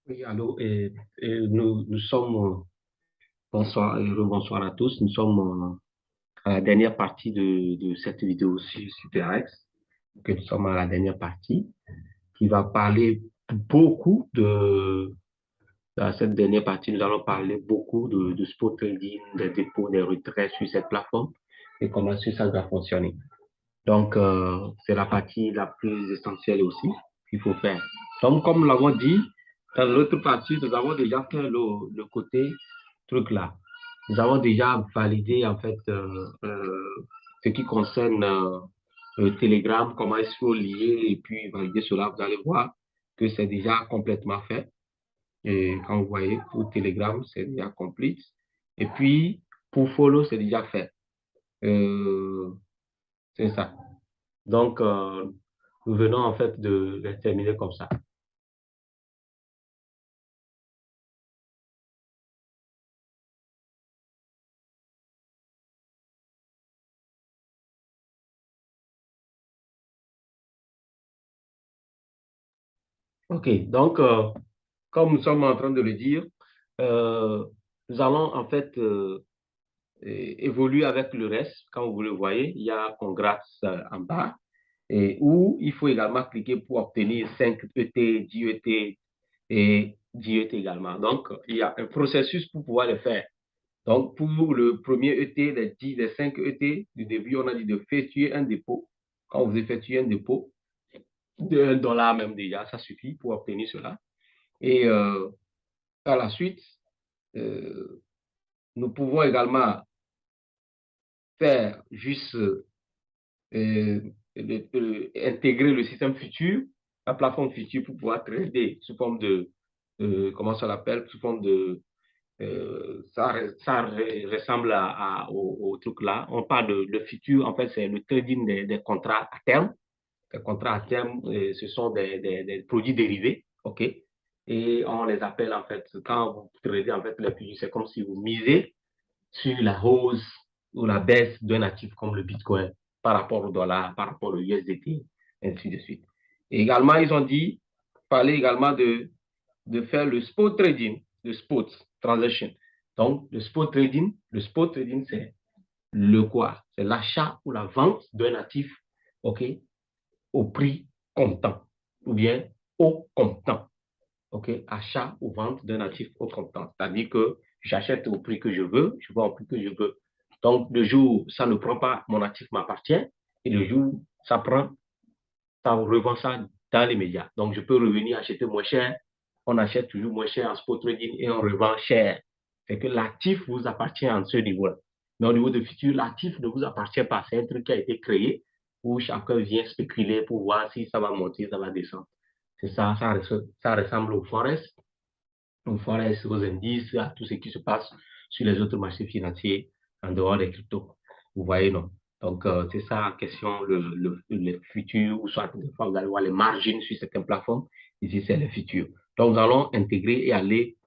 Oui, allô, nous sommes, bonsoir et rebonsoir à tous. Nous sommes à la dernière partie de cette vidéo sur SuperX, que nous sommes à la dernière partie, qui va parler beaucoup dans cette dernière partie, nous allons parler beaucoup de spot trading, des dépôts, des retraits sur cette plateforme et comment ça doit fonctionner. Donc, c'est la partie la plus essentielle aussi qu'il faut faire. Donc, comme nous l'avons dit, dans l'autre partie, nous avons déjà fait le côté truc là. Nous avons déjà validé en fait ce qui concerne le Telegram, comment il faut lier et puis valider cela. Vous allez voir que c'est déjà complètement fait. Et quand vous voyez pour Telegram, c'est déjà complete. Et puis pour Follow, c'est déjà fait. Euh, c'est ça. Donc, nous venons en fait de les terminer comme ça. OK. Donc, comme nous sommes en train de le dire, euh, nous allons en fait évoluer avec le reste. Quand vous le voyez, il y a Congrats en bas et où il faut également cliquer pour obtenir 5 ET, 10 ET et 10 ET également. Donc, il y a un processus pour pouvoir le faire. Donc, pour le premier ET, les 5 ET du début, on a dit de effectuer un dépôt. Quand vous effectuez un dépôt, de $1 même déjà, ça suffit pour obtenir cela. Et par la suite, euh, nous pouvons également faire juste intégrer le système futur, la plateforme future pour pouvoir trader sous forme comment ça l'appelle, sous forme de, ça ressemble au truc là. On parle de futur, en fait, c'est le trading des contrats à terme. Les contrats à terme, ce sont des produits dérivés, OK? Et on les appelle, en fait, quand vous tradez, en fait, les produits, c'est comme si vous misez sur la hausse ou la baisse d'un actif comme le Bitcoin par rapport au dollar, par rapport au USDT, ainsi de suite. Et également, ils ont dit, parler également de faire le spot trading, le spot transaction. Donc, le spot trading, c'est le quoi? C'est l'achat ou la vente d'un actif, OK, au prix comptant ou bien au comptant. OK, achat ou vente d'un actif au comptant. C'est-à-dire que j'achète au prix que je veux, je vends au prix que je veux. Donc, le jour où ça ne prend pas, mon actif m'appartient. Et le jour où ça prend, ça revend ça dans les médias. Donc, je peux revenir acheter moins cher. On achète toujours moins cher en spot trading et on revend cher. C'est que l'actif vous appartient en ce niveau-là. Mais au niveau de futur, l'actif ne vous appartient pas. C'est un truc qui a été créé où chacun vient spéculer pour voir si ça va monter, ça va descendre. C'est ça, ça ressemble au Forex, aux indices, à tout ce qui se passe sur les autres marchés financiers en dehors des cryptos. Vous voyez, non? Donc, c'est ça en question, le futur, ou soit vous allez voir les margines sur certaines plateformes. Ici, c'est le futur. Donc, nous allons intégrer et aller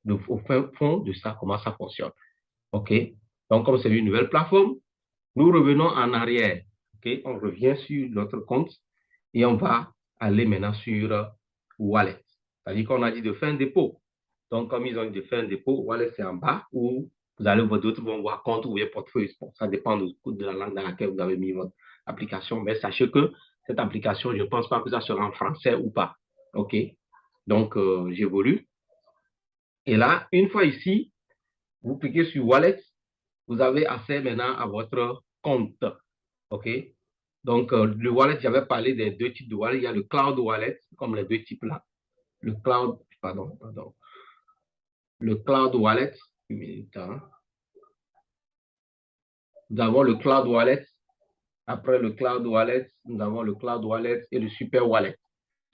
au fin fond de ça, comment ça fonctionne. OK? Donc, comme c'est une nouvelle plateforme, nous revenons en arrière. OK? On revient sur notre compte et on va aller maintenant sur Wallet. C'est-à-dire qu'on a dit de faire un dépôt. Donc, comme ils ont dit de faire un dépôt, Wallet, c'est en bas où vous allez voir d'autres vont voir compte ou bien portefeuille. Bon, ça dépend de la langue dans laquelle vous avez mis votre application. Mais sachez que cette application, je ne pense pas que ça sera en français ou pas. OK? Donc, j'évolue. Et là, une fois ici, vous cliquez sur Wallet, vous avez accès maintenant à votre compte. OK? Donc, le wallet, j'avais parlé des deux types de wallet. Il y a le cloud wallet, comme les deux types là. Le cloud, pardon. Le cloud wallet, une minute, hein. Nous avons le cloud wallet. Après le cloud wallet, nous avons le cloud wallet et le super wallet.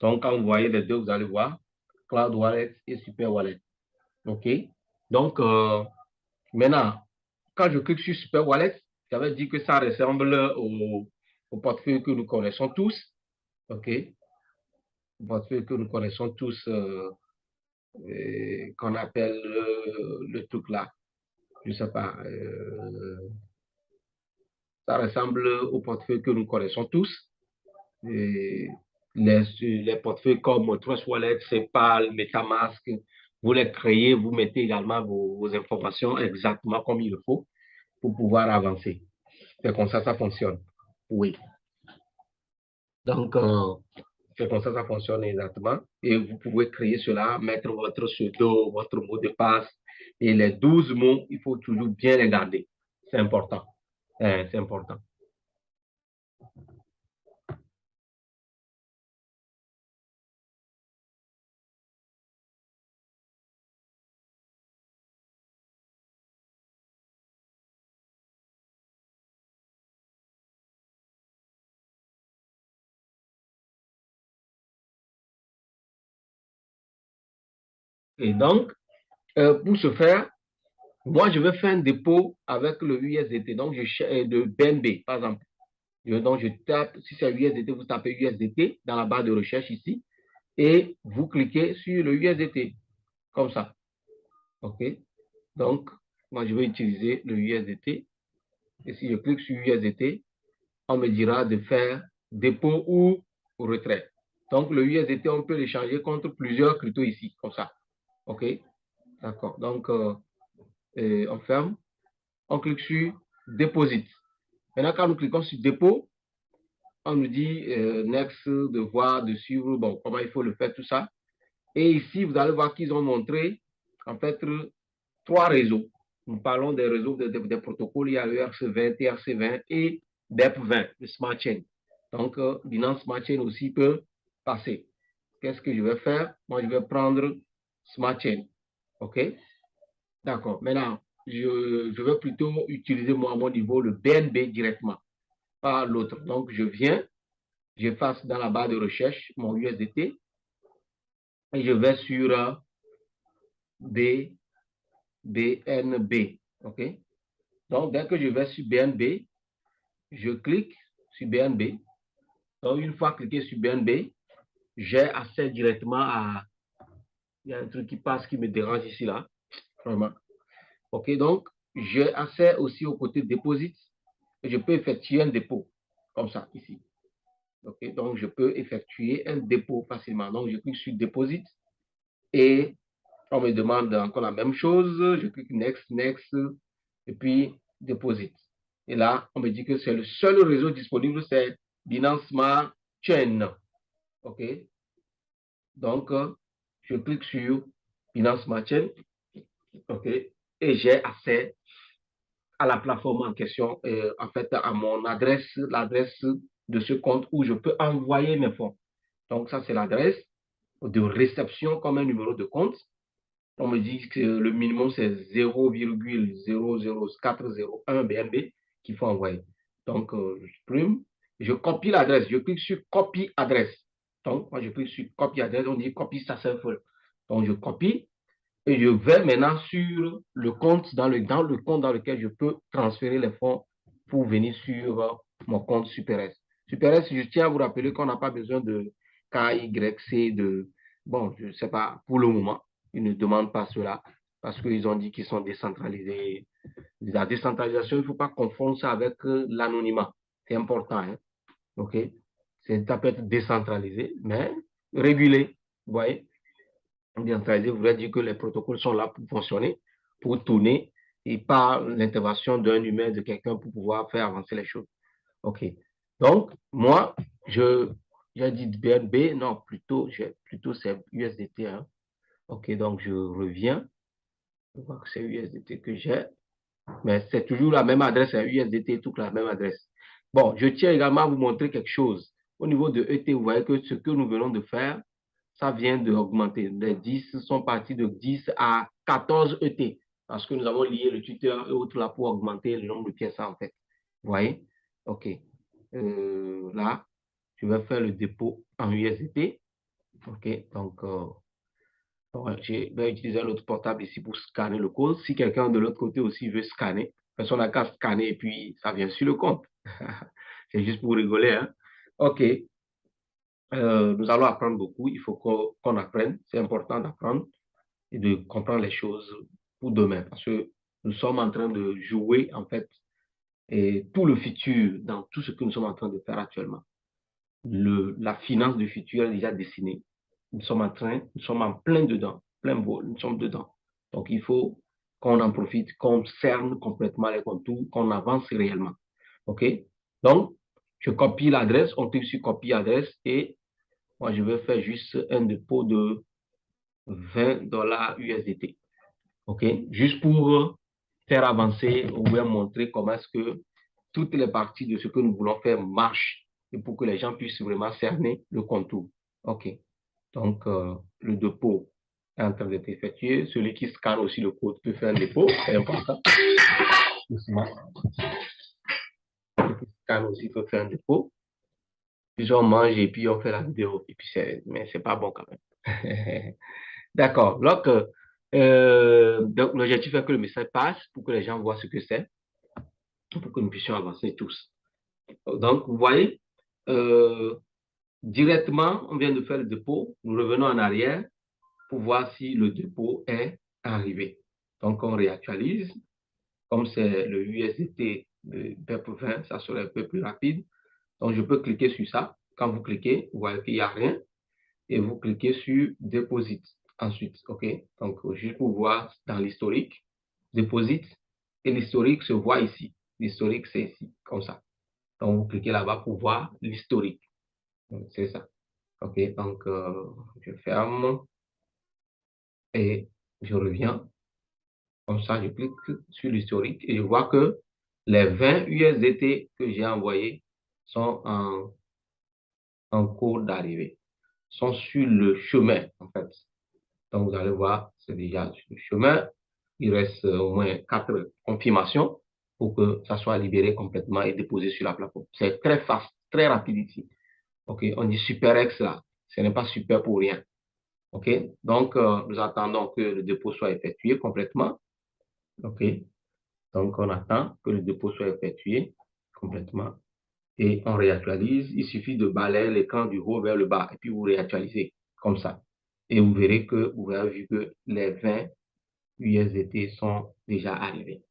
Donc, quand vous voyez les deux, vous allez voir cloud wallet et super wallet. OK? Donc, maintenant, quand je clique sur super wallet, ça veut dire que ça ressemble au portefeuille que nous connaissons tous. OK? Au portefeuille que nous connaissons tous. Qu'on appelle le truc là. Je ne sais pas. Ça ressemble au portefeuille que nous connaissons tous. Et les portefeuilles comme Trust Wallet, CEPAL, MetaMask, vous les créez, vous mettez également vos informations exactement comme il le faut pour pouvoir avancer. C'est comme ça fonctionne. Oui. Donc, c'est comme ça fonctionne exactement. Et vous pouvez créer cela, mettre votre pseudo, votre mot de passe. Et les 12 mots, il faut toujours bien les garder. C'est important. C'est important. Et donc, pour ce faire, moi, je vais faire un dépôt avec le USDT. Donc, je cherche de BNB, par exemple. Donc, je tape, si c'est USDT, vous tapez USDT dans la barre de recherche ici et vous cliquez sur le USDT, comme ça. OK? Donc, moi, je vais utiliser le USDT. Et si je clique sur USDT, on me dira de faire dépôt ou retrait. Donc, le USDT, on peut l'échanger contre plusieurs cryptos ici, comme ça. OK? D'accord. Donc, on ferme. On clique sur Deposit. Maintenant, quand nous cliquons sur Dépôt, on nous dit Next, de voir, de suivre, bon, comment il faut le faire, tout ça. Et ici, vous allez voir qu'ils ont montré, en fait, 3 réseaux. Nous parlons des réseaux des protocoles. Il y a ERC20, TRC20 et DEP20, le Smart Chain. Donc, Binance Smart Chain aussi peut passer. Qu'est-ce que je vais faire? Moi, je vais prendre Smart Chain. OK? D'accord. Maintenant, je vais plutôt utiliser moi, à mon niveau le BNB directement, pas l'autre. Donc, je viens, j'efface dans la barre de recherche mon USDT et je vais sur BNB. OK? Donc, dès que je vais sur BNB, je clique sur BNB. Donc, une fois cliqué sur BNB, j'ai accès directement à... Il y a un truc qui passe qui me dérange ici, là. Vraiment. OK, donc, j'ai accès aussi au côté Deposit. Et je peux effectuer un dépôt, comme ça, ici. OK, donc, je peux effectuer un dépôt facilement. Donc, je clique sur Deposit et on me demande encore la même chose. Je clique Next, Next, et puis Deposit. Et là, on me dit que c'est le seul réseau disponible, c'est Binance Smart Chain. OK? Donc, je clique sur Binance Smart Chain. OK? Et j'ai accès à la plateforme en question, en fait, à mon adresse, l'adresse de ce compte où je peux envoyer mes fonds. Donc, ça, c'est l'adresse de réception comme un numéro de compte. On me dit que le minimum, c'est 0,00401 BNB qu'il faut envoyer. Donc, je prime, je copie l'adresse, je clique sur copie adresse. Donc, moi, je clique sur copie adresse, on dit copie successful. Donc, je copie et je vais maintenant sur le compte, dans le compte dans lequel je peux transférer les fonds pour venir sur mon compte SuperS. SuperS, je tiens à vous rappeler qu'on n'a pas besoin de KYC, bon, je ne sais pas, pour le moment, ils ne demandent pas cela parce qu'ils ont dit qu'ils sont décentralisés. La décentralisation, il ne faut pas confondre ça avec l'anonymat. C'est important, hein? OK? Ça peut être décentralisé, mais régulé. Vous voyez? Décentralisé voudrait dire que les protocoles sont là pour fonctionner, pour tourner, et pas l'intervention d'un humain, de quelqu'un pour pouvoir faire avancer les choses. OK. Donc, moi, j'ai dit BNB, non, plutôt c'est USDT. Hein. OK, donc je reviens. Je vois que c'est USDT que j'ai, mais c'est toujours la même adresse, hein, USDT, toute la même adresse. Bon, je tiens également à vous montrer quelque chose. Au niveau de ET, vous voyez que ce que nous venons de faire, ça vient d'augmenter. Les 10 sont partis de 10 à 14 ET parce que nous avons lié le Twitter et autres là pour augmenter le nombre de pièces en fait. Vous voyez? OK. Là, je vais faire le dépôt en USDT. OK. Donc, je vais utiliser un autre portable ici pour scanner le code. Si quelqu'un de l'autre côté aussi veut scanner, personne n'a qu'à scanner et puis ça vient sur le compte. C'est juste pour rigoler. Hein? OK. Nous allons apprendre beaucoup. Il faut qu'on apprenne. C'est important d'apprendre et de comprendre les choses pour demain parce que nous sommes en train de jouer en fait et tout le futur dans tout ce que nous sommes en train de faire actuellement. la finance du futur est déjà dessinée. Nous sommes en plein dedans, plein bol, nous sommes dedans. Donc, il faut qu'on en profite, qu'on cerne complètement les contours, qu'on avance réellement. OK? Donc, je copie l'adresse, on clique sur copier adresse et moi, je vais faire juste un dépôt de $20 USDT. OK? Juste pour faire avancer ou bien montrer comment est-ce que toutes les parties de ce que nous voulons faire marchent et pour que les gens puissent vraiment cerner le contour. OK. Donc, le dépôt est en train d'être effectué. Celui qui scanne aussi le code peut faire un dépôt, c'est important. Doucement. Celui qui scanne aussi peut faire un dépôt. Puis on mange et puis on fait la vidéo. Et puis mais c'est pas bon quand même. D'accord. Donc, l'objectif est que le message passe pour que les gens voient ce que c'est, pour que nous puissions avancer tous. Donc, vous voyez, directement, on vient de faire le dépôt. Nous revenons en arrière pour voir si le dépôt est arrivé. Donc, on réactualise. Comme c'est le USDT de PEP20, ça serait un peu plus rapide. Donc, je peux cliquer sur ça. Quand vous cliquez, vous voyez qu'il n'y a rien. Et vous cliquez sur Deposit ensuite. OK? Donc, juste pour voir dans l'historique, Deposit. Et l'historique se voit ici. L'historique, c'est ici, comme ça. Donc, vous cliquez là-bas pour voir l'historique. C'est ça. OK? Donc, je ferme et je reviens. Comme ça, je clique sur l'historique et je vois que les 20 USDT que j'ai envoyés sont en cours d'arrivée, sont sur le chemin, en fait. Donc, vous allez voir, c'est déjà sur le chemin. Il reste au moins 4 confirmations pour que ça soit libéré complètement et déposé sur la plateforme. C'est très fast, très rapide ici. OK, on dit SuperX là. Ce n'est pas super pour rien. OK, donc nous attendons que le dépôt soit effectué complètement. OK, donc on attend que le dépôt soit effectué complètement et on réactualise. Il suffit de balayer l'écran du haut vers le bas et puis vous réactualisez comme ça. Et vous verrez que vous avez vu que les 20 USDT sont déjà arrivés.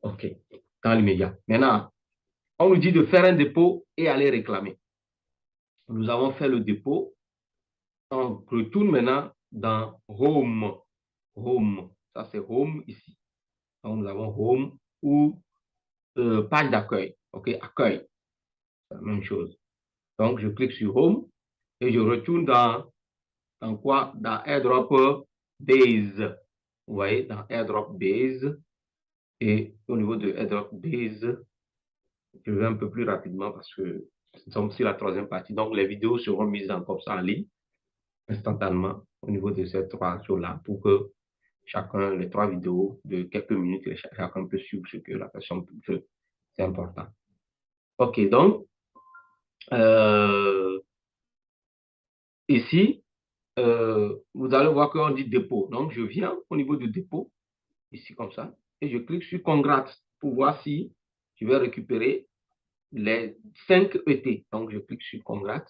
OK, dans l'immédiat. Maintenant, on nous dit de faire un dépôt et aller réclamer. Nous avons fait le dépôt. On retourne maintenant dans Home. Home, ça c'est Home ici. Donc, nous avons Home ou page d'accueil. OK, accueil, c'est la même chose. Donc, je clique sur Home et je retourne dans quoi? Dans AirDrop Base. Vous voyez, dans AirDrop Base. Et au niveau de AirDrop Base, je vais un peu plus rapidement parce que nous sommes sur la troisième partie. Donc, les vidéos seront mises comme ça en ligne instantanément au niveau de ces 3 jours-là pour que chacun, les 3 vidéos de quelques minutes, chacun peut suivre ce que la personne veut. C'est important. OK, donc, ici, vous allez voir qu'on dit dépôt. Donc, je viens au niveau du dépôt, ici comme ça, et je clique sur Congrats pour voir si je vais récupérer les 5 ET. Donc, je clique sur Congrats.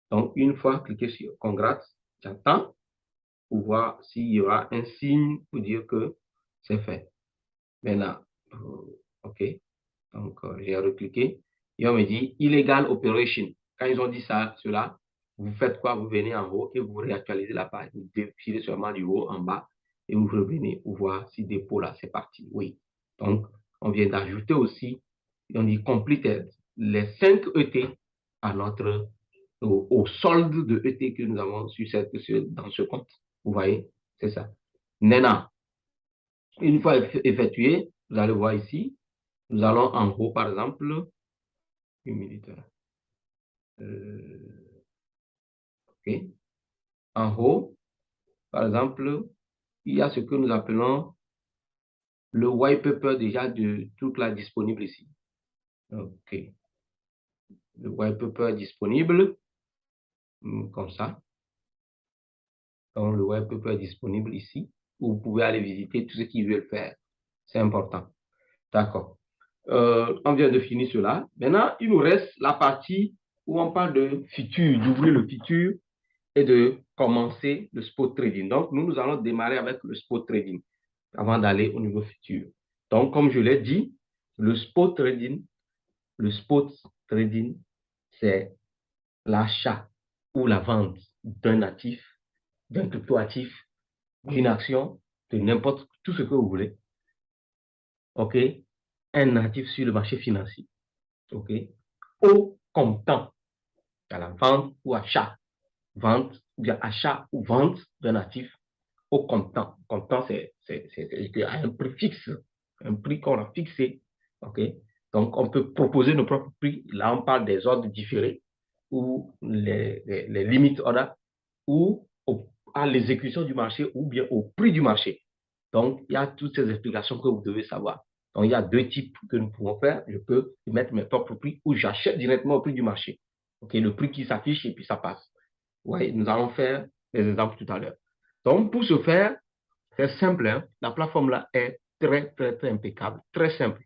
Donc, une fois cliqué sur Congrats, j'attends pour voir s'il y aura un signe pour dire que c'est fait. Maintenant, OK. Donc, j'ai recliqué et on me dit Illegal Operation. Quand ils ont dit ça, cela, vous faites quoi? Vous venez en haut et vous réactualisez la page. Vous défilez seulement du haut en bas et vous revenez pour voir si dépôt là, c'est parti. Oui. Donc, on vient d'ajouter aussi, on dit completed, les 5 ET à notre, au solde de ET que nous avons dans ce compte. Vous voyez, c'est ça. Maintenant, une fois effectué, vous allez voir ici, nous allons en haut, par exemple, une minute. OK. En haut, par exemple, il y a ce que nous appelons le white paper déjà de toute la disponible ici. OK. Le white paper disponible, comme ça. Donc, le white paper est disponible ici. Vous pouvez aller visiter tout ce qu'ils veulent faire. C'est important. D'accord. On vient de finir cela. Maintenant, il nous reste la partie où on parle de futur, d'ouvrir le futur et de commencer le spot trading. Donc, nous allons démarrer avec le spot trading avant d'aller au niveau futur. Donc, comme je l'ai dit, le spot trading, c'est l'achat ou la vente d'un actif, d'un cryptoactif, d'une action, de n'importe tout ce que vous voulez, OK, un actif sur le marché financier, OK, au comptant, à la vente ou achat, vente, ou bien achat ou vente d'un actif au comptant. Comptant, c'est un prix fixe, un prix qu'on a fixé, OK. Donc, on peut proposer nos propres prix. Là, on parle des ordres différés ou les limites orders ou à l'exécution du marché ou bien au prix du marché. Donc, il y a toutes ces explications que vous devez savoir. Donc, il y a deux types que nous pouvons faire. Je peux mettre mes propres prix ou j'achète directement au prix du marché. OK, le prix qui s'affiche et puis ça passe. Oui, nous allons faire des exemples tout à l'heure. Donc, pour ce faire, c'est simple. Hein? La plateforme là est très, très, très impeccable. Très simple,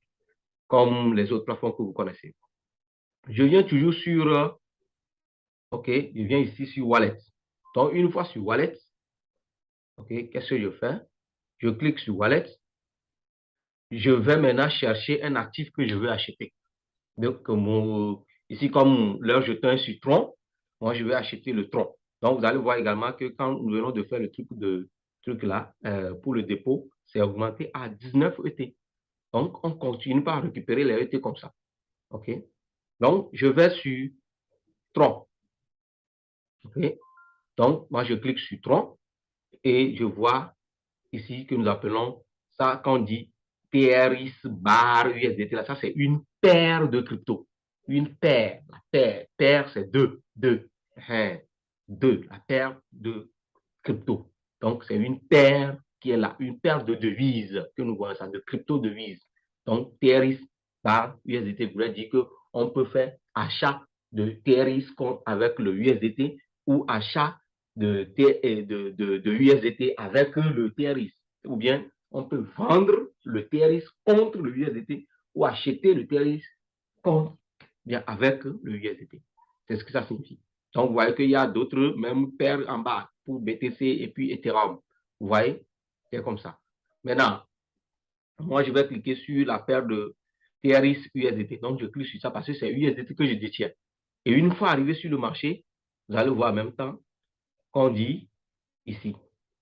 comme les autres plateformes que vous connaissez. Je viens toujours sur, OK, je viens ici sur Wallet. Donc, une fois sur Wallet, OK, qu'est-ce que je fais? Je clique sur Wallet. Je vais maintenant chercher un actif que je veux acheter. Donc, ici, comme leur jeton est sur Tron, moi, je vais acheter le Tron. Donc, vous allez voir également que quand nous venons de faire le truc là, pour le dépôt, c'est augmenté à 19 ET. Donc, on continue par récupérer les ET comme ça. OK? Donc, je vais sur Tron. OK? Donc, moi, je clique sur Tron et je vois ici que nous appelons ça, quand on dit TRX bar USDT, là, ça, c'est une paire de crypto. Une paire. La paire. Paire, c'est deux. Deux. Deux. La paire de crypto. Donc, c'est une paire qui est là, une paire de devises que nous voyons ça, de crypto-devises. Donc, TRX par USDT voudrait dire qu'on peut faire achat de TRX avec le USDT ou achat de USDT avec le TRX. Ou bien, on peut vendre le TRX contre le USDT ou acheter le TRX contre, bien, avec le USDT. C'est ce que ça signifie. Donc, vous voyez qu'il y a d'autres, même paires en bas pour BTC et puis Ethereum. Vous voyez? C'est comme ça. Maintenant, moi, je vais cliquer sur la paire de TRX USDT. Donc, je clique sur ça parce que c'est USDT que je détiens. Et une fois arrivé sur le marché, vous allez voir en même temps qu'on dit ici.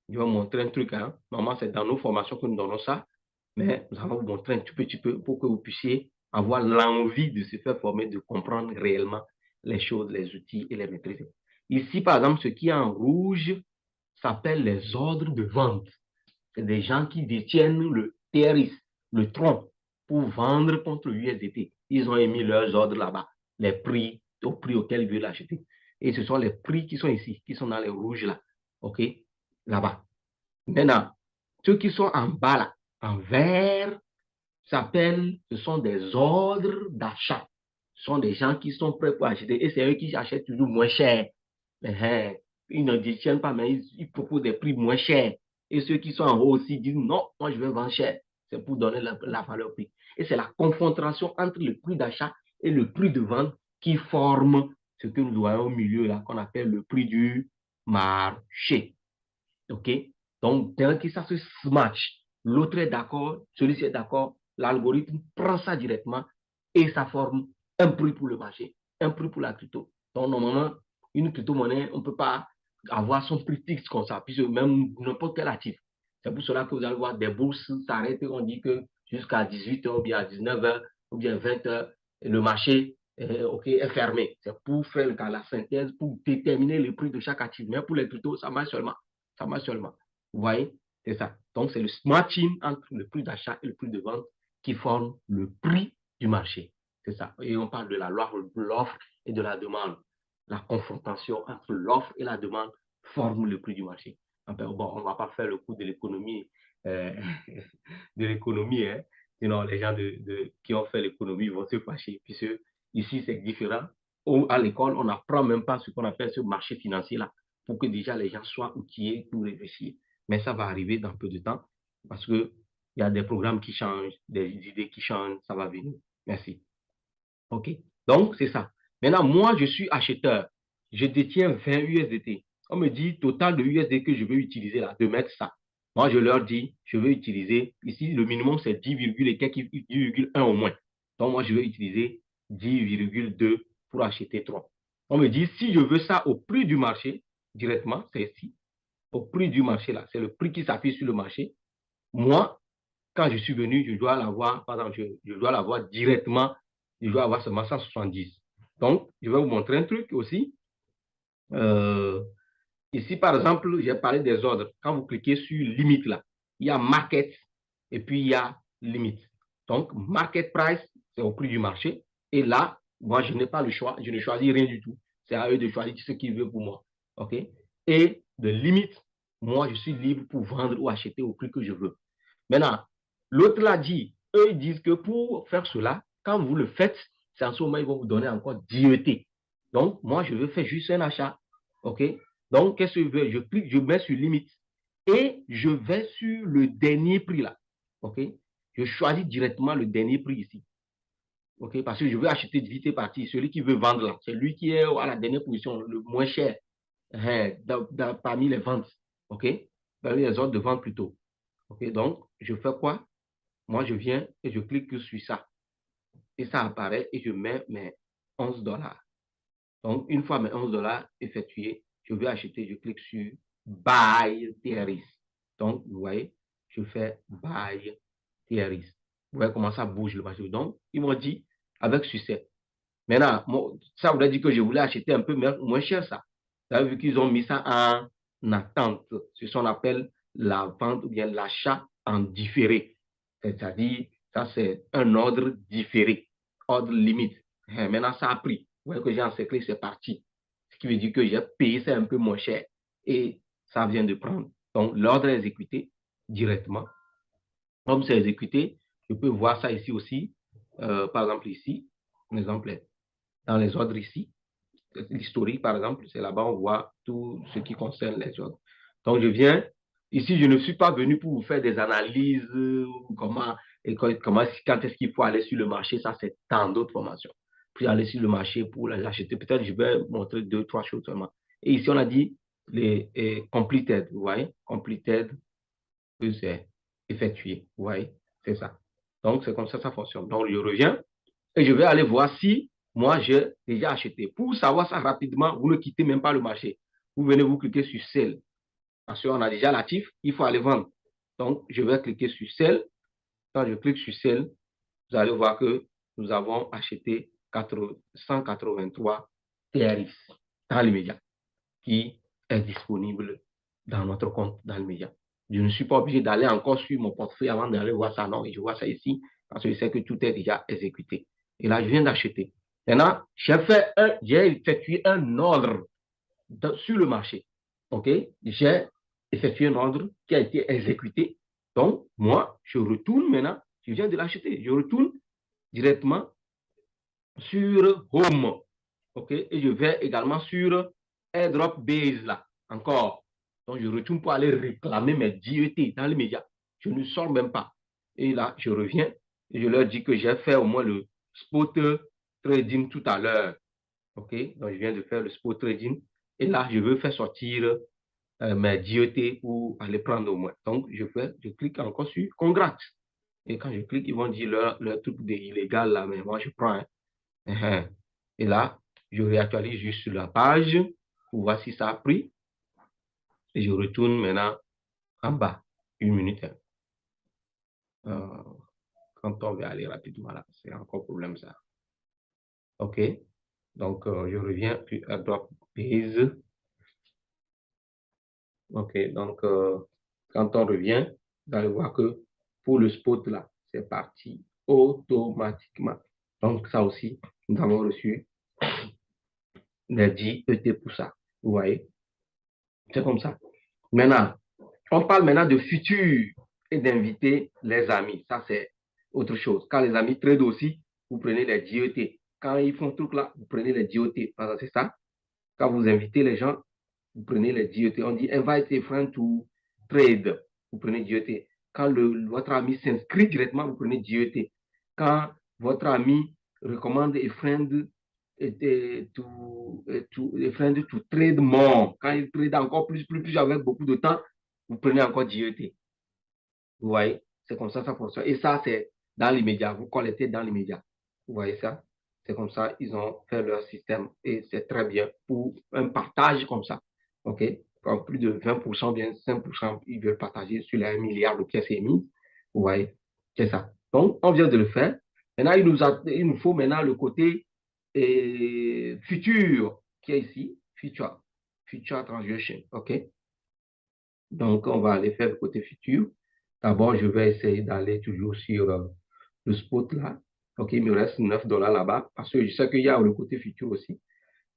Je vais vous montrer un truc. Hein. Normalement, c'est dans nos formations que nous donnons ça. Mais nous allons vous montrer un tout petit peu pour que vous puissiez avoir l'envie de se faire former, de comprendre réellement les choses, les outils et les maîtriser. Ici, par exemple, ce qui est en rouge s'appelle les ordres de vente. C'est des gens qui détiennent le TRX, le tronc, pour vendre contre l'USDT. Ils ont émis leurs ordres là-bas, les prix, au prix auquel ils veulent l'acheter. Et ce sont les prix qui sont ici, qui sont dans les rouges là. OK? Là-bas. Maintenant, ceux qui sont en bas là, en vert, ce sont des ordres d'achat. Ce sont des gens qui sont prêts pour acheter et c'est eux qui achètent toujours moins cher. Ils ne détiennent pas, mais ils proposent des prix moins chers. Et ceux qui sont en haut aussi disent non, moi je vais vendre cher. C'est pour donner la valeur prix. Et c'est la confrontation entre le prix d'achat et le prix de vente qui forme ce que nous voyons au milieu là, qu'on appelle le prix du marché. OK? Donc, dès que ça se match, l'autre est d'accord, celui-ci est d'accord, l'algorithme prend ça directement et ça forme un prix pour le marché, un prix pour la crypto. Donc, normalement, une crypto-monnaie, on ne peut pas avoir son prix fixe comme ça, puisque même n'importe quel actif. C'est pour cela que vous allez voir des bourses s'arrêter, on dit que jusqu'à 18 h ou bien à 19 h ou bien 20 h, le marché est fermé. C'est pour faire la synthèse, pour déterminer le prix de chaque actif. Mais pour les cryptos, ça marche seulement. Ça marche seulement. Vous voyez? C'est ça. Donc, c'est le matching entre le prix d'achat et le prix de vente qui forme le prix du marché. C'est ça. Et on parle de la loi de l'offre et de la demande. La confrontation entre l'offre et la demande forme le prix du marché. Bon, on ne va pas faire le coup de l'économie, de l'économie, hein. Sinon, les gens qui ont fait l'économie vont se fâcher, puisque ici, c'est différent. À l'école, on n'apprend même pas ce qu'on appelle ce marché financier-là pour que déjà les gens soient outillés pour réfléchir. Mais ça va arriver dans peu de temps parce qu'il y a des programmes qui changent, des idées qui changent, ça va venir. Merci. OK. Donc, c'est ça. Maintenant, moi, je suis acheteur. Je détiens 20 USDT. On me dit total de USDT que je veux utiliser là, de mettre ça. Moi, je leur dis, je veux utiliser, ici, le minimum, c'est 10, et quelques, 10,1 au moins. Donc, moi, je vais utiliser 10,2 pour acheter 3. On me dit, si je veux ça au prix du marché, directement, c'est ici, au prix du marché, là, c'est le prix qui s'affiche sur le marché. Moi, quand je suis venu, je dois l'avoir, par exemple, je dois l'avoir directement, je dois avoir seulement 170. Donc, je vais vous montrer un truc aussi. Euh, Ici, par exemple, j'ai parlé des ordres. Quand vous cliquez sur limite là, il y a market et puis il y a limite. Donc, market price, c'est au prix du marché. Et là, moi, je n'ai pas le choix. Je ne choisis rien du tout. C'est à eux de choisir ce qu'ils veulent pour moi. OK? Et de limite, moi, je suis libre pour vendre ou acheter au prix que je veux. Maintenant, l'autre l'a dit, eux, ils disent que pour faire cela, quand vous le faites, c'est en ce moment, ils vont vous donner encore 10 ET. Donc, moi, je veux faire juste un achat. OK? Donc, qu'est-ce que je veux? Je clique, je mets sur limite et je vais sur le dernier prix là. OK? Je choisis directement le dernier prix ici. OK? Parce que je veux acheter vite et parti. Celui qui veut vendre là, c'est lui qui est à la dernière position, le moins cher parmi les ventes. OK? Parmi les ordres de vente plutôt. OK? Donc, je fais quoi? Moi, je viens et je clique sur ça. Et ça apparaît et je mets mes 11 dollars. Donc, une fois mes 11 dollars effectués, je vais acheter, je clique sur Buy Theories. Donc, vous voyez, je fais Buy Theories. Vous voyez comment ça bouge le marché. Donc, ils m'ont dit avec succès. Maintenant, ça voudrait dire que je voulais acheter un peu moins cher ça. Vous avez vu qu'ils ont mis ça en attente. C'est ce qu'on appelle la vente ou bien l'achat en différé. C'est-à-dire, ça c'est un ordre différé, ordre limite. Maintenant, ça a pris. Vous voyez que j'ai encerclé, c'est parti. Ce qui veut dire que j'ai payé ça un peu moins cher et ça vient de prendre. Donc, l'ordre est exécuté directement. Comme c'est exécuté, je peux voir ça ici aussi. Par exemple, ici, un exemple dans les ordres ici, l'historique par exemple, c'est là-bas on voit tout ce qui concerne les ordres. Donc je viens, ici je ne suis pas venu pour vous faire des analyses, comment, quand est-ce qu'il faut aller sur le marché, ça c'est tant d'autres formations. Puis aller sur le marché pour l'acheter, peut-être je vais montrer deux, trois choses seulement. Et ici on a dit les completed, vous voyez, completed, c'est effectué, vous voyez, c'est ça. Donc c'est comme ça fonctionne. Donc je reviens, et je vais aller voir si moi j'ai déjà acheté. Pour savoir ça rapidement, vous ne quittez même pas le marché. Vous venez vous cliquer sur Sell. Parce qu'on a déjà l'actif, il faut aller vendre. Donc, je vais cliquer sur Sell. Quand je clique sur Sell, vous allez voir que nous avons acheté 183 TRX dans l'immédiat qui est disponible dans notre compte dans l'immédiat. Je ne suis pas obligé d'aller encore sur mon portefeuille avant d'aller voir ça. Non, et je vois ça ici parce que je sais que tout est déjà exécuté. Et là, je viens d'acheter. Maintenant, j'ai effectué un ordre sur le marché. OK? J'ai effectué un ordre qui a été exécuté. Donc, moi, je retourne maintenant. Je viens de l'acheter. Je retourne directement sur Home. OK? Et je vais également sur AirDrop Base là. Encore. Donc, je retourne pour aller réclamer mes 10 ET dans les médias. Je ne sors même pas. Et là, je reviens et je leur dis que j'ai fait au moins le spot trading tout à l'heure. OK? Donc, je viens de faire le spot trading. Et là, je veux faire sortir mes 10 ET pour aller prendre au moins. Donc, je clique encore sur Congrats. Et quand je clique, ils vont dire leur truc illégal là, mais moi, je prends. Hein. Et là, je réactualise juste sur la page pour voir si ça a pris. Et je retourne maintenant en bas. Une minute. Euh, quand on veut aller rapidement là, c'est encore problème ça. OK. Donc, je reviens puis à droite base. OK. Donc, quand on revient, vous allez voir que pour le spot là, c'est parti automatiquement. Donc, ça aussi, nous avons reçu les 10 ET pour ça. Vous voyez? C'est comme ça. Maintenant, on parle maintenant de futur et d'inviter les amis. Ça, c'est autre chose. Quand les amis trade aussi, vous prenez les DOT. Quand ils font tout là, vous prenez les DOT. C'est ça. Quand vous invitez les gens, vous prenez les DOT. On dit invite a friend to trade. Vous prenez DOT. Quand votre ami s'inscrit directement, vous prenez DOT. Quand votre ami recommande a friend to trade more. Quand il trade encore plus avec beaucoup de temps, vous prenez encore DET. Vous voyez, c'est comme ça fonctionne. Et ça, c'est dans l'immédiat. Vous collectez dans l'immédiat. Vous voyez ça? C'est comme ça, ils ont fait leur système et c'est très bien pour un partage comme ça. OK? Comme plus de 20%, bien 5%, ils veulent partager sur les 1 milliard de pièces émises. Vous voyez? C'est ça. Donc, on vient de le faire. Maintenant, il nous faut maintenant le côté futur qui est ici. Future transaction. OK? Donc, on va aller faire le côté futur. D'abord, je vais essayer d'aller toujours sur le spot là. OK, il me reste 9 dollars là-bas parce que je sais qu'il y a le côté futur aussi.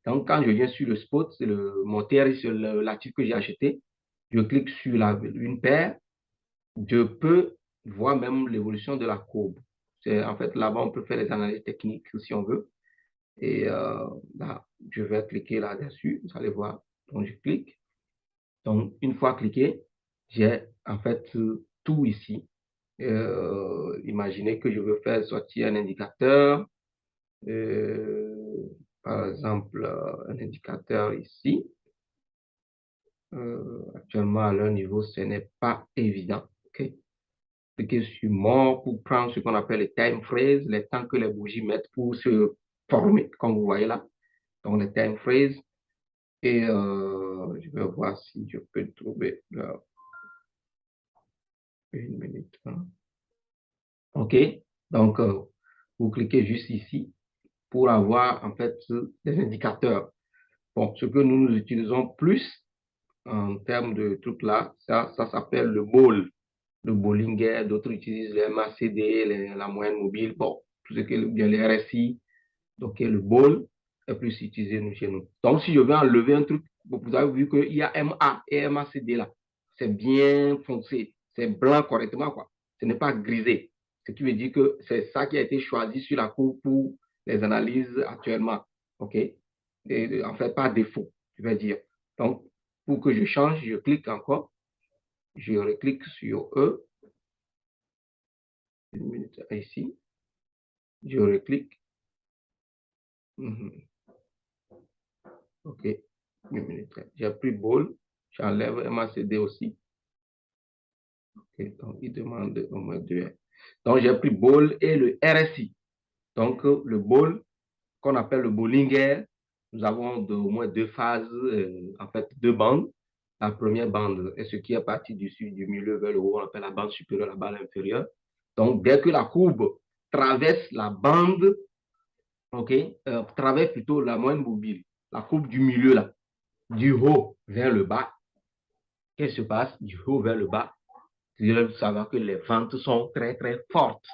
Donc, quand je viens sur le spot, c'est mon TRI sur l'actif que j'ai acheté. Je clique sur une paire. Je peux voir même l'évolution de la courbe. En fait, là-bas, on peut faire les analyses techniques si on veut. Et là, je vais cliquer là-dessus. Vous allez voir. Donc, je clique. Donc, une fois cliqué, j'ai en fait tout ici. Imaginez que je veux faire sortir un indicateur. Par exemple, un indicateur ici. Actuellement, à leur niveau, ce n'est pas évident. Okay? Cliquez sur More pour prendre ce qu'on appelle les time phrases, les temps que les bougies mettent pour se former, comme vous voyez là. Donc, les time phrases. Et je vais voir si je peux trouver là. Une minute. Hein. OK. Donc, vous cliquez juste ici pour avoir en fait des indicateurs. Bon, ce que nous utilisons plus en termes de trucs là, ça s'appelle le BOL, le Bollinger. D'autres utilisent les MACD, la moyenne mobile. Bon, tout ce qui est bien les RSI. Donc, le BOL est plus utilisé chez nous. Donc, si je veux enlever un truc, vous avez vu qu'il y a MA et MACD là. C'est bien foncé, c'est blanc correctement, quoi. Ce n'est pas grisé. Ce qui veut dire que c'est ça qui a été choisi sur la cour pour les analyses actuellement. OK? Et, en fait, par défaut, je vais dire. Donc, pour que je change, je clique encore. Je reclique sur E. Une minute ici. Je reclique. OK. Une minute. J'ai pris Ball. J'enlève MACD aussi. OK. Donc, il demande au moins 2. Donc, j'ai pris Ball et le RSI. Donc, le Ball, qu'on appelle le Bollinger, nous avons au moins 2 phases, en fait, 2 bandes. La première bande est ce qui est parti du milieu vers le haut, on appelle la bande supérieure, la bande inférieure. Donc, dès que la courbe traverse la bande, OK, traverse plutôt la moyenne mobile, la courbe du milieu là, du haut vers le bas, qu'est-ce qui se passe du haut vers le bas? Vous devez savoir que les ventes sont très, très fortes.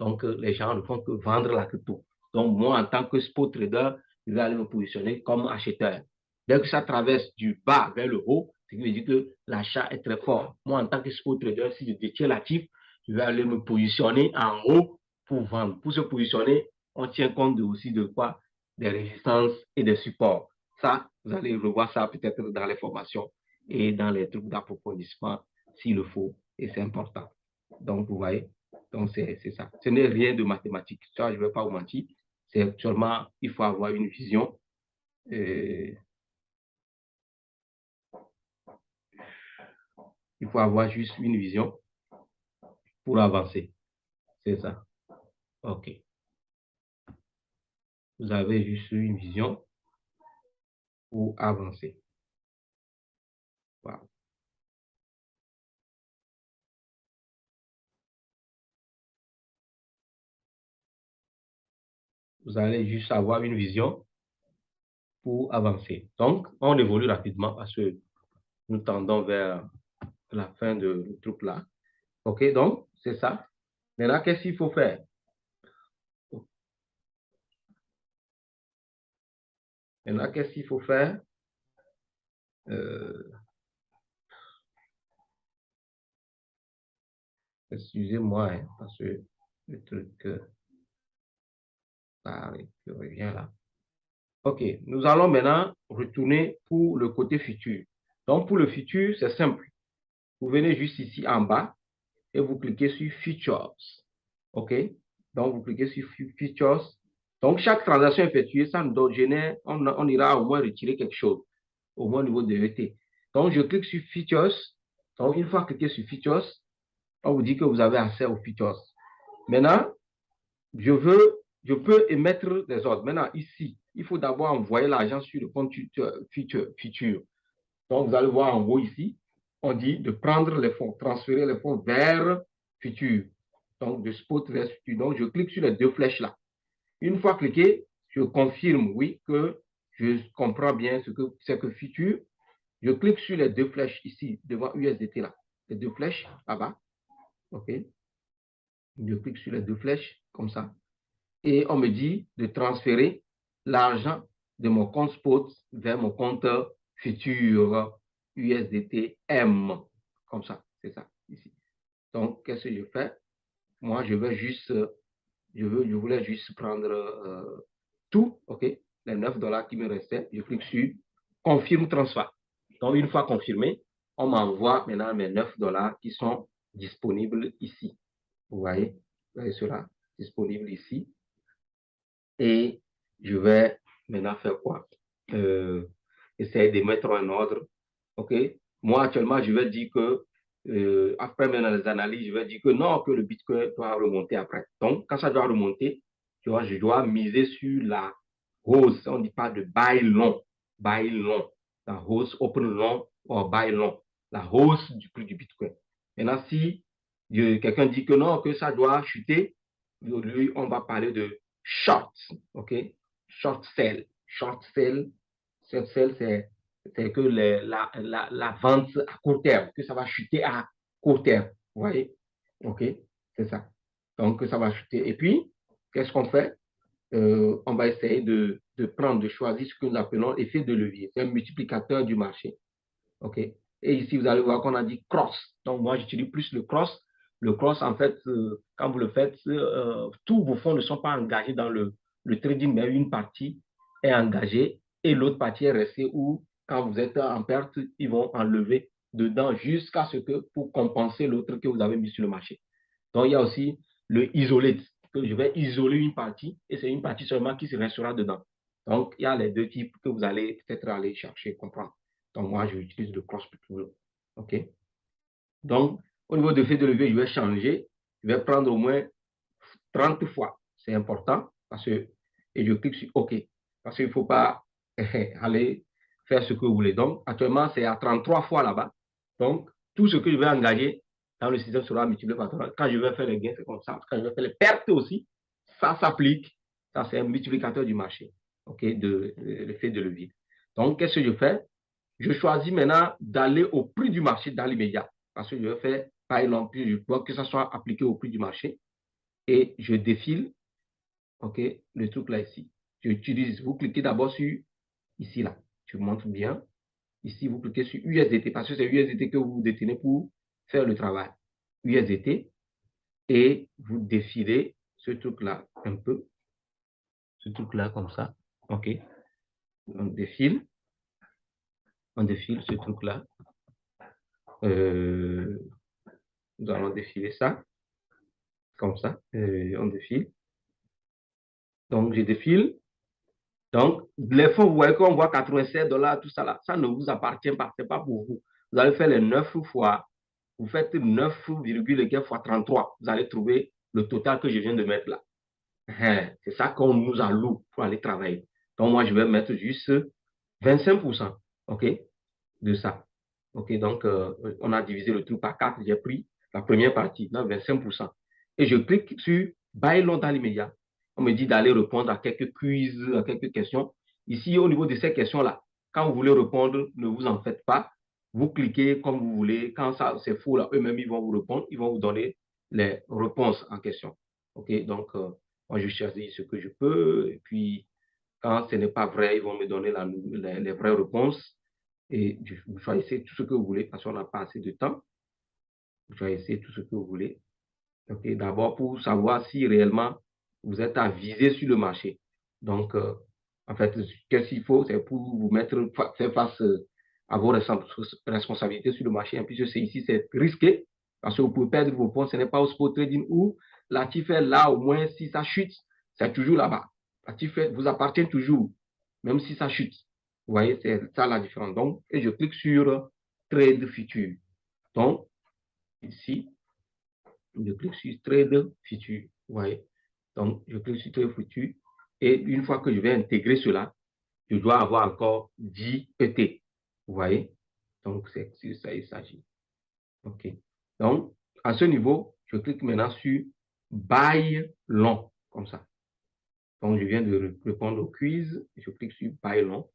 Donc, les gens ne font que vendre la crypto. Donc, moi, en tant que spot trader, je vais aller me positionner comme acheteur. Dès que ça traverse du bas vers le haut, ce qui veut dire que l'achat est très fort. Moi, en tant que spot trader, si je détiens l'actif, je vais aller me positionner en haut pour vendre. Pour se positionner, on tient compte aussi de quoi? Des résistances et des supports. Ça, vous allez revoir ça peut-être dans les formations et dans les trucs d'approfondissement s'il le faut, et c'est important. Donc, vous voyez, donc c'est ça. Ce n'est rien de mathématique. Ça, je ne vais pas vous mentir. C'est seulement, il faut avoir une vision. Il faut avoir juste une vision pour avancer. C'est ça. OK. Vous avez juste une vision pour avancer. Voilà. Vous allez juste avoir une vision pour avancer. Donc, on évolue rapidement parce que nous tendons vers la fin de truc là. OK, donc, c'est ça. Maintenant, qu'est-ce qu'il faut faire? Maintenant, qu'est-ce qu'il faut faire? Excusez-moi, hein, parce que le truc ça revient là. OK, nous allons maintenant retourner pour le côté futur. Donc, pour le futur, c'est simple. Vous venez juste ici en bas et vous cliquez sur Futures. OK? Donc, vous cliquez sur Futures. Donc, chaque transaction effectuée, ça nous génère, on ira au moins retirer quelque chose, au moins au niveau de ET. Donc, je clique sur Futures. Donc, une fois cliqué sur Futures, on vous dit que vous avez accès aux Futures. Maintenant, je veux je peux émettre des ordres. Maintenant, ici, il faut d'abord envoyer l'argent sur le compte futur. Donc, vous allez voir en haut ici, on dit de prendre les fonds, transférer les fonds vers futur. Donc, de spot vers futur. Donc, je clique sur les deux flèches là. Une fois cliqué, je confirme, oui, que je comprends bien ce que c'est que futur. Je clique sur les deux flèches ici, devant USDT là. Les deux flèches là-bas. OK. Je clique sur les deux flèches, comme ça. Et on me dit de transférer l'argent de mon compte spot vers mon compte futur USDT M. Comme ça, c'est ça, ici. Donc, qu'est-ce que je fais? Moi, je vais juste, je voulais juste prendre tout, OK, les 9 dollars qui me restaient. Je clique sur confirme transfert. Donc, une fois confirmé, on m'envoie maintenant mes 9 dollars qui sont disponibles ici. Vous voyez cela disponible ici. Et je vais maintenant faire quoi? Essayer de mettre en ordre. OK? Moi, actuellement, je vais dire que, après maintenant les analyses, je vais dire que non, que le Bitcoin doit remonter après. Donc, quand ça doit remonter, tu vois, je dois miser sur la hausse. On ne dit pas de buy long. Buy long. La hausse, open long ou buy long. La hausse du prix du Bitcoin. Maintenant, si quelqu'un dit que non, que ça doit chuter, lui, on va parler de short, OK? Short sell. Short sell, c'est que la vente à court terme, que ça va chuter à court terme. Vous voyez? OK? C'est ça. Donc, ça va chuter. Et puis, qu'est-ce qu'on fait? On va essayer de prendre, de choisir ce que nous appelons effet de levier. C'est un multiplicateur du marché. OK? Et ici, vous allez voir qu'on a dit cross. Donc, moi, j'utilise plus le cross. Le cross, en fait, quand vous le faites, tous vos fonds ne sont pas engagés dans le trading, mais une partie est engagée et l'autre partie est restée où, quand vous êtes en perte, ils vont enlever dedans jusqu'à ce que, pour compenser l'autre que vous avez mis sur le marché. Donc, il y a aussi le isolate, que je vais isoler une partie et c'est une partie seulement qui se restera dedans. Donc, il y a les deux types que vous allez peut-être aller chercher, comprendre. Donc, moi, je utilise le cross toujours. OK? Donc, au niveau de fait de levier, je vais changer. Je vais prendre au moins 30 fois. C'est important parce que, et je clique sur OK. Parce qu'il ne faut pas aller faire ce que vous voulez. Donc, actuellement, c'est à 33 fois là-bas. Donc, tout ce que je vais engager dans le système sera multiplié par 3. Quand je vais faire les gains, c'est comme ça. Quand je vais faire les pertes aussi, ça s'applique. Ça, c'est un multiplicateur du marché. OK? De l'effet de levier. Donc, qu'est-ce que je fais? Je choisis maintenant d'aller au prix du marché dans l'immédiat. Parce que je vais faire, par exemple, je veux que ça soit appliqué au prix du marché. Et je défile, OK, le truc là ici. J'utilise, vous cliquez d'abord sur, ici là, je vous montre bien. Ici, vous cliquez sur USDT, parce que c'est USDT que vous détenez pour faire le travail. USDT, et vous défilez ce truc là un peu. Ce truc là comme ça, OK. On défile ce truc là. Nous allons défiler ça, comme ça, on défile. Donc, je défile. Donc, les fonds, vous voyez qu'on voit 87 dollars, tout ça là, ça ne vous appartient pas, ce n'est pas pour vous. Vous allez faire les 9 fois, vous faites 9, fois 33, vous allez trouver le total que je viens de mettre là. C'est ça qu'on nous alloue pour aller travailler. Donc, moi, je vais mettre juste 25%, OK, de ça. OK, donc, on a divisé le truc par 4, j'ai pris la première partie, là, 25%. Et je clique sur Buy Long dans l'immédiat. On me dit d'aller répondre à quelques quiz, à quelques questions. Ici, au niveau de ces questions-là, quand vous voulez répondre, ne vous en faites pas. Vous cliquez comme vous voulez. Quand ça c'est faux, là, eux-mêmes, ils vont vous répondre. Ils vont vous donner les réponses en question. OK, donc, moi, je choisis ce que je peux. Et puis, quand ce n'est pas vrai, ils vont me donner les vraies réponses. Et vous choisissez tout ce que vous voulez parce qu'on n'a pas assez de temps. Vous choisissez tout ce que vous voulez. Okay. D'abord, pour savoir si réellement vous êtes à viser sur le marché. Donc, en fait, qu'est-ce qu'il faut? C'est pour vous mettre, faire face à vos responsabilités sur le marché. Et puis, je sais ici, c'est risqué parce que vous pouvez perdre vos fonds. Ce n'est pas au spot trading où l'actif est là, au moins, si ça chute, c'est toujours là-bas. L'actif vous appartient toujours, même si ça chute. Vous voyez, c'est ça la différence. Donc, et je clique sur Trade Future. Donc, ici, je clique sur Trade Future. Vous voyez. Donc, je clique sur trade futur. Et une fois que je vais intégrer cela, je dois avoir encore 10 ET. Vous voyez? Donc, c'est sur ça il s'agit. OK. Donc, à ce niveau, je clique maintenant sur Buy long, comme ça. Donc, je viens de répondre au quiz. Je clique sur Buy long.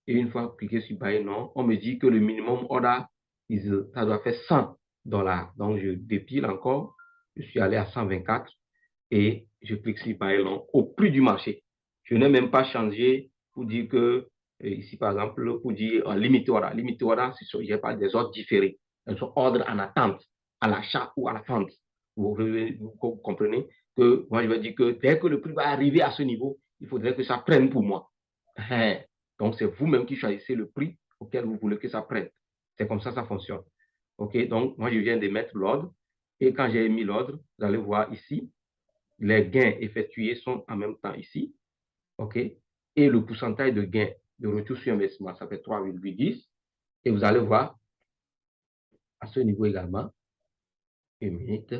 Et une fois cliqué sur Buy long, on me dit que le minimum order, ça doit faire $100. Donc, je dépile encore. Je suis allé à 124 et je clique sur Buy long au prix du marché. Je n'ai même pas changé pour dire que, ici par exemple, pour dire limite order. Limite order, il n'y a pas des ordres différés. Elles sont ordres en attente, à l'achat ou à la vente. Vous comprenez que moi, je vais dire que dès que le prix va arriver à ce niveau, il faudrait que ça prenne pour moi. Donc, c'est vous-même qui choisissez le prix auquel vous voulez que ça prenne. C'est comme ça fonctionne. OK, donc moi, je viens de mettre l'ordre. Et quand j'ai mis l'ordre, vous allez voir ici, les gains effectués sont en même temps ici. OK, et le pourcentage de gain de retour sur investissement, ça fait 3,10. Et vous allez voir à ce niveau également, une minute,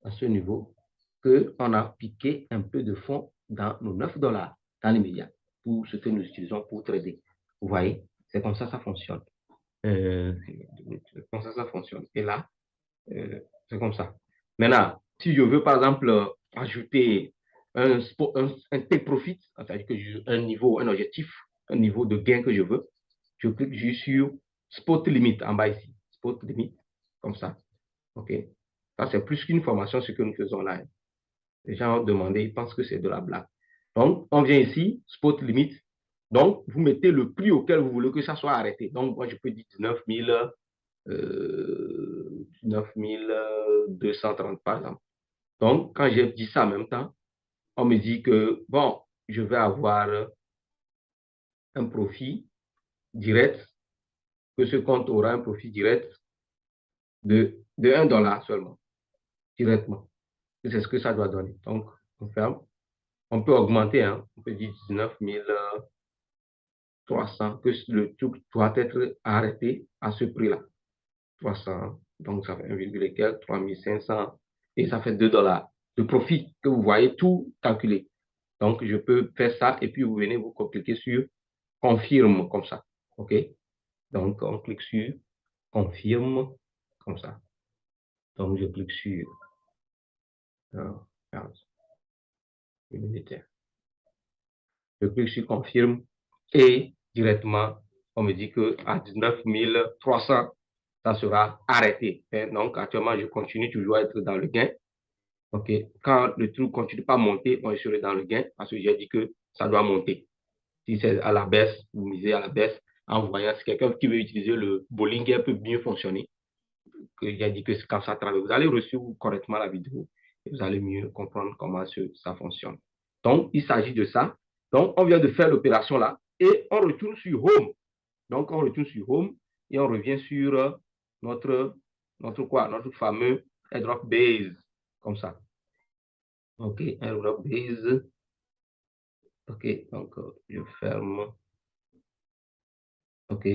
à ce niveau, qu'on a piqué un peu de fonds dans nos $9 dans l'immédiat pour ce que nous utilisons pour trader. Vous voyez, c'est comme ça fonctionne. Comme ça fonctionne. Et là, c'est comme ça. Maintenant, si je veux, par exemple, ajouter un take profit, c'est-à-dire que j'ai un niveau, un objectif, un niveau de gain que je veux, je clique juste sur spot limit en bas ici. Spot limit, comme ça. OK. Ça, c'est plus qu'une formation, ce que nous faisons là. Les gens ont demandé, ils pensent que c'est de la blague. Donc, on vient ici, spot limit. Donc, vous mettez le prix auquel vous voulez que ça soit arrêté. Donc, moi, je peux dire 19 230 par exemple. Donc, quand j'ai dit ça en même temps, on me dit que, bon, je vais avoir un profit direct, que ce compte aura un profit direct de $1 seulement, directement. C'est ce que ça doit donner. Donc, on ferme. On peut augmenter, hein. On peut dire 19 300, que le truc doit être arrêté à ce prix-là. 300, donc ça fait 1,4, 3500, et ça fait $2 de profit que vous voyez tout calculé. Donc, je peux faire ça et puis vous venez vous cliquer sur confirme comme ça. OK? Donc, on clique sur confirme comme ça. Donc, je clique sur je clique sur confirme et directement, on me dit que à 19 300, ça sera arrêté. Et donc, actuellement, je continue toujours à être dans le gain. OK. Quand le truc ne continue pas à monter, on serait dans le gain parce que j'ai dit que ça doit monter. Si c'est à la baisse, vous misez à la baisse en voyant si quelqu'un qui veut utiliser le Bollinger peut mieux fonctionner. Que j'ai dit que quand ça travaille, vous allez recevoir correctement la vidéo et vous allez mieux comprendre comment ça fonctionne. Donc, il s'agit de ça. Donc, on vient de faire l'opération là et on retourne sur Home. Donc, on retourne sur Home et on revient sur notre fameux airdrop base, comme ça. OK, airdrop base. OK, donc je ferme. OK.